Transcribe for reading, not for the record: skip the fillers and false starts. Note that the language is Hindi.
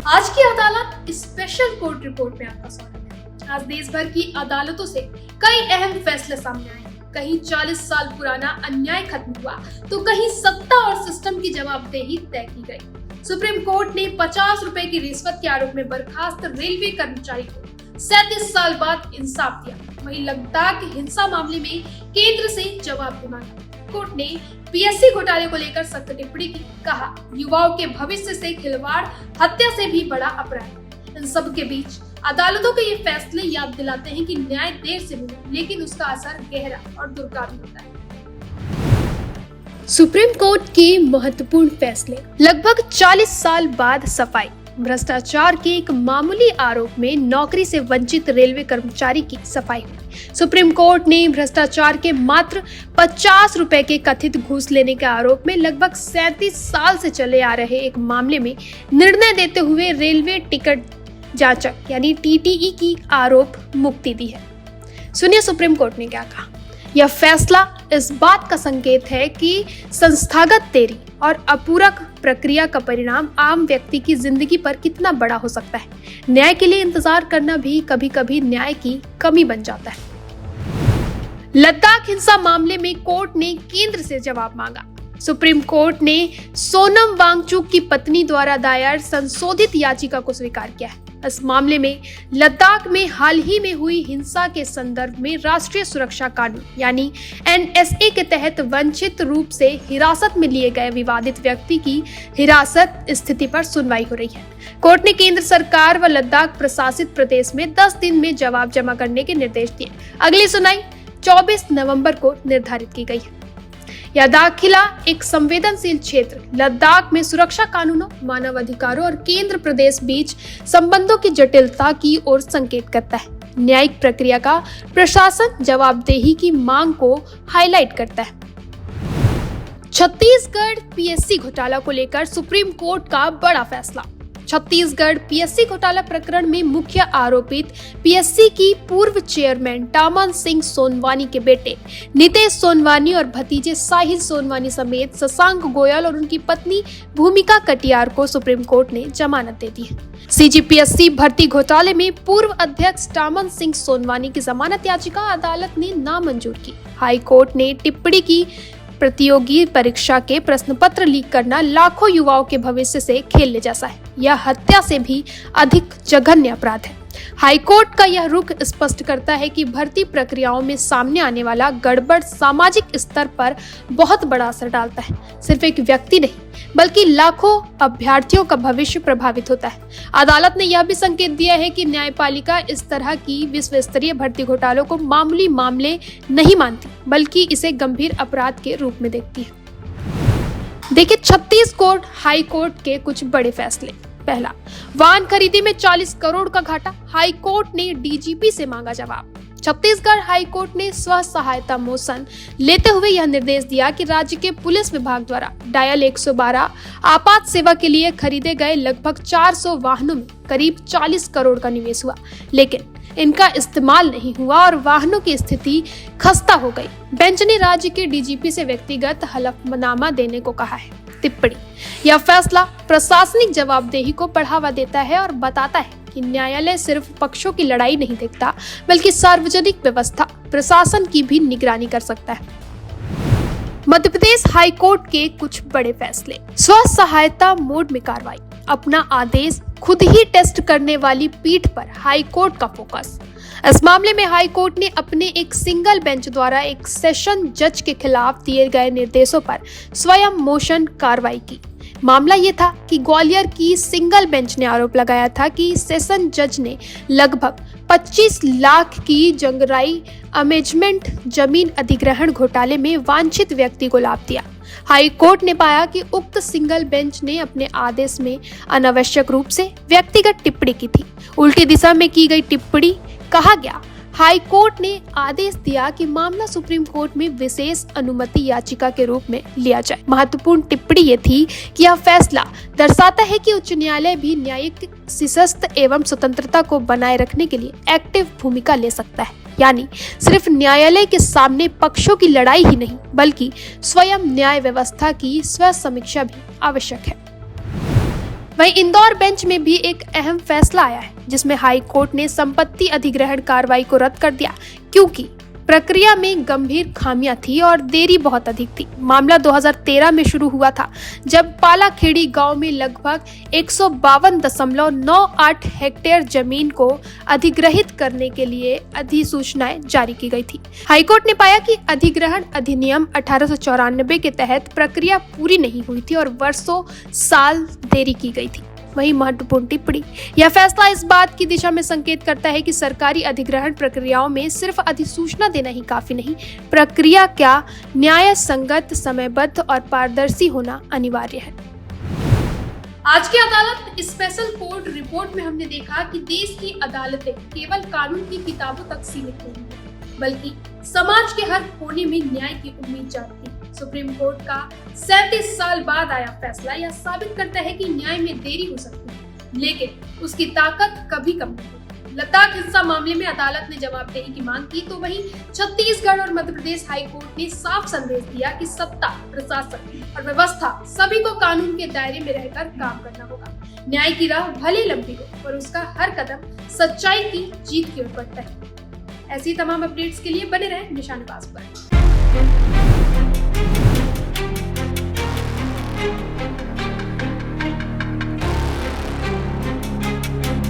आज की अदालत स्पेशल कोर्ट रिपोर्ट में आपका स्वागत है। आज देश भर की अदालतों से कई अहम फैसले सामने आए। कहीं 40 साल पुराना अन्याय खत्म हुआ तो कहीं सत्ता और सिस्टम की जवाबदेही तय की गई। सुप्रीम कोर्ट ने 50 रुपए की रिश्वत के आरोप में बर्खास्त रेलवे कर्मचारी को 37 साल बाद इंसाफ दिया। वहीं लद्दाख हिंसा मामले में केंद्र से जवाब भी मांगा। कोर्ट ने पीएससी घोटाले को लेकर सख्त टिप्पणी की। कहा, युवाओं के भविष्य से खिलवाड़ हत्या से भी बड़ा अपराध। इन सब के बीच अदालतों के ये फैसले याद दिलाते हैं कि न्याय देर से मिले, लेकिन उसका असर गहरा और दुर्गामी होता है। सुप्रीम कोर्ट के महत्वपूर्ण फैसले। लगभग 40 साल बाद सफाई। भ्रष्टाचार के एक मामूली आरोप में नौकरी से वंचित रेलवे कर्मचारी की सफाई हुई। सुप्रीम कोर्ट ने भ्रष्टाचार के मात्र 50 रुपए के कथित घूस लेने के आरोप में लगभग 37 साल से चले आ रहे एक मामले में निर्णय देते हुए रेलवे टिकट जांचक यानी टीटीई की आरोप मुक्ति दी है। सुनिए सुप्रीम कोर्ट ने क्या कहा। यह फैसला इस बात का संकेत है कि संस्थागत देरी और अपूरक प्रक्रिया का परिणाम आम व्यक्ति की जिंदगी पर कितना बड़ा हो सकता है। न्याय के लिए इंतजार करना भी कभी-कभी न्याय की कमी बन जाता है। लद्दाख हिंसा मामले में कोर्ट ने केंद्र से जवाब मांगा। सुप्रीम कोर्ट ने सोनम वांगचुक की पत्नी द्वारा दायर संशोधित याचिका को स्वीकार किया है। इस मामले में लद्दाख में हाल ही में हुई हिंसा के संदर्भ में राष्ट्रीय सुरक्षा कानून यानी एनएसए के तहत वंचित रूप से हिरासत में लिए गए विवादित व्यक्ति की हिरासत स्थिति पर सुनवाई हो रही है। कोर्ट ने केंद्र सरकार व लद्दाख प्रशासित प्रदेश में 10 दिन में जवाब जमा करने के निर्देश दिए। अगली सुनवाई 24 नवंबर को निर्धारित की गई है। यह दाखिला एक संवेदनशील क्षेत्र लद्दाख में सुरक्षा कानूनों, मानव अधिकारों और केंद्र प्रदेश बीच संबंधों की जटिलता की ओर संकेत करता है। न्यायिक प्रक्रिया का प्रशासन जवाबदेही की मांग को हाईलाइट करता है। छत्तीसगढ़ पीएससी घोटाला को लेकर सुप्रीम कोर्ट का बड़ा फैसला। छत्तीसगढ़ पीएससी घोटाला प्रकरण में मुख्य आरोपित पीएससी की पूर्व चेयरमैन टामन सिंह सोनवानी के बेटे नितेश सोनवानी और भतीजे साहिल सोनवानी समेत शशांक गोयल और उनकी पत्नी भूमिका कटियार को सुप्रीम कोर्ट ने जमानत दे दी है। सीजीपीएससी भर्ती घोटाले में पूर्व अध्यक्ष टामन सिंह सोनवानी की जमानत याचिका अदालत ने नामंजूर की। हाई कोर्ट ने टिप्पणी की, प्रतियोगी परीक्षा के प्रश्न पत्र लीक करना लाखों युवाओं के भविष्य से खेलने जैसा है। यह हत्या से भी अधिक जघन्य अपराध है। हाईकोर्ट का यह रुख स्पष्ट करता है कि भर्ती प्रक्रियाओं में सामने आने वाला गड़बड़ सामाजिक स्तर पर बहुत बड़ा असर डालता है। सिर्फ एक व्यक्ति नहीं बल्कि लाखों अभ्यर्थियों का भविष्य प्रभावित होता है। अदालत ने यह भी संकेत दिया है कि न्यायपालिका इस तरह की विश्व स्तरीय भर्ती घोटालों को मामूली मामले नहीं मानती बल्कि इसे गंभीर अपराध के रूप में देखती है। देखिए छत्तीसगढ़ हाई कोर्ट के कुछ बड़े फैसले। पहला, वाहन खरीदी में 40 करोड़ का घाटा। हाई कोर्ट ने डीजीपी से मांगा जवाब। छत्तीसगढ़ हाई कोर्ट ने स्व सहायता मोशन लेते हुए यह निर्देश दिया कि राज्य के पुलिस विभाग द्वारा डायल 112 आपात सेवा के लिए खरीदे गए लगभग 400 वाहनों में करीब 40 करोड़ का निवेश हुआ, लेकिन इनका इस्तेमाल नहीं हुआ और वाहनों की स्थिति खस्ता हो गई। बेंच ने राज्य के डीजीपी से व्यक्तिगत हलफनामा देने को कहा है। टिप्पणी, यह फैसला प्रशासनिक जवाबदेही को बढ़ावा देता है और बताता है कि न्यायालय सिर्फ पक्षों की लड़ाई नहीं देखता बल्कि सार्वजनिक व्यवस्था प्रशासन की भी निगरानी कर सकता है। मध्य प्रदेश हाई कोर्ट के कुछ बड़े फैसले। स्व सहायता मोड में कार्रवाई। अपना आदेश खुद ही टेस्ट करने वाली पीठ पर हाई कोर्ट का फोकस। इस मामले में हाई कोर्ट ने अपने एक सिंगल बेंच द्वारा एक सेशन जज के खिलाफ दिए गए निर्देशों पर स्वयं मोशन कार्रवाई की। मामला ये था कि ग्वालियर की सिंगल बेंच ने आरोप लगाया था कि सेशन जज ने लगभग 25 लाख की जंगराई अमेजमेंट जमीन अधिग्रहण घोटाले में वांछित व्यक्ति को लाभ दिया। हाई कोर्ट ने पाया कि उक्त सिंगल बेंच ने अपने आदेश में अनावश्यक रूप से व्यक्तिगत टिप्पणी की थी। उल्टी दिशा में की गई टिप्पणी कहा गया। हाई कोर्ट ने आदेश दिया कि मामला सुप्रीम कोर्ट में विशेष अनुमति याचिका के रूप में लिया जाए। महत्वपूर्ण टिप्पणी ये थी कि यह फैसला दर्शाता है कि उच्च न्यायालय भी न्यायिक शिस्त एवं स्वतंत्रता को बनाए रखने के लिए एक्टिव भूमिका ले सकता है। यानी सिर्फ न्यायालय के सामने पक्षों की लड़ाई ही नहीं बल्कि स्वयं न्याय व्यवस्था की स्व समीक्षा भी आवश्यक है। वहीं इंदौर बेंच में भी एक अहम फैसला आया है, जिसमें हाई कोर्ट ने संपत्ति अधिग्रहण कार्रवाई को रद्द कर दिया, क्योंकि प्रक्रिया में गंभीर खामियां थी और देरी बहुत अधिक थी। मामला 2013 में शुरू हुआ था, जब पालाखेड़ी गांव में लगभग 152.98 हेक्टेयर जमीन को अधिग्रहित करने के लिए अधिसूचनाएं जारी की गई थी। हाईकोर्ट ने पाया कि अधिग्रहण अधिनियम 1894 के तहत प्रक्रिया पूरी नहीं हुई थी और वर्षों साल देरी की गई थी। वही महत्वपूर्ण टिप्पणी, यह फैसला इस बात की दिशा में संकेत करता है कि सरकारी अधिग्रहण प्रक्रियाओं में सिर्फ अधिसूचना देना ही काफी नहीं, प्रक्रिया का न्याय संगत, समयबद्ध और पारदर्शी होना अनिवार्य है। आज की अदालत स्पेशल कोर्ट रिपोर्ट में हमने देखा कि देश की अदालतें केवल कानून की किताबों तक सीमित नहीं है, बल्कि समाज के हर कोने में न्याय की उम्मीद जागती है। सुप्रीम कोर्ट का 37 साल बाद आया फैसला यह साबित करता है कि न्याय में देरी हो सकती है, लेकिन उसकी ताकत कभी कम नहीं होती। लद्दाख हिंसा मामले में अदालत ने जवाबदेही की मांग की, तो वहीं छत्तीसगढ़ और मध्य प्रदेश हाई कोर्ट ने साफ संदेश दिया कि सत्ता, प्रशासन और व्यवस्था सभी को कानून के दायरे में रहकर काम करना होगा। न्याय की राह भले लंबी हो, पर उसका हर कदम सच्चाई की जीत की ओर बढ़ता है। ऐसी तमाम अपडेट्स के लिए बने रहें निशानेबाज पर।